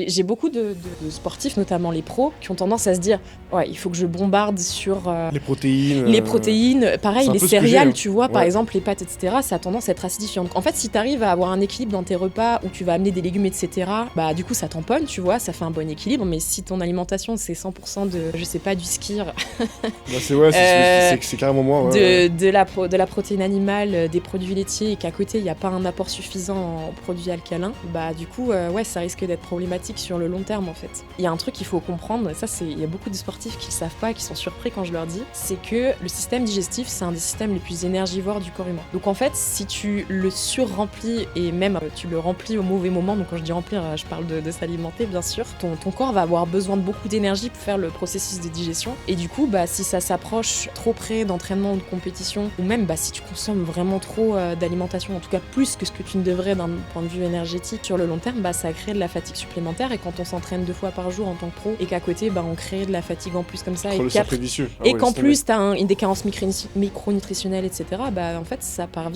j'ai beaucoup de sportifs, notamment les pros, qui ont tendance à se dire ouais, il faut que je bombarde sur les protéines. Les protéines, pareil, c'est un les peu ce que céréales, j'ai, hein. tu vois, par Ouais. exemple, les pâtes, etc., ça a tendance à être acidifiant. Donc, en fait, si tu arrives à avoir un équilibre dans tes repas où tu vas amener des légumes, etc., bah, du coup, ça tamponne, tu vois, ça fait un bon équilibre. Mais si ton alimentation, c'est 100% de, je sais pas, du skyr, Bah, c'est carrément moi. Ouais. de la protéine animale, des produits laitiers, et qu'à côté, il n'y a pas un apport suffisant en produits alcalins, bah, du coup, ouais, ça risque d'être problématique sur le long terme, en fait. Il y a un truc qu'il faut comprendre, et ça, il y a beaucoup de sportifs qui le savent pas, qui sont surpris quand je leur dis, c'est que le système digestif, c'est un des systèmes les plus énergivores du corps humain. Donc en fait, si tu le surremplis et même tu le remplis au mauvais moment, donc quand je dis remplir, je parle de s'alimenter bien sûr, ton corps va avoir besoin de beaucoup d'énergie pour faire le processus de digestion. Et du coup, bah, si ça s'approche trop près d'entraînement ou de compétition, ou même bah, si tu consommes vraiment trop d'alimentation, en tout cas plus que ce que tu ne devrais d'un point de vue énergétique sur le long terme, bah, ça crée de la fatigue supplémentaire. Et quand on s'entraîne 2 fois par jour en tant que pro, et qu'à côté, bah, on crée de la fatigue en plus comme ça, Le cercle vicieux. et qu'en plus, t'as une décarence micronutritionnelle, etc., bah en fait, ça part vite.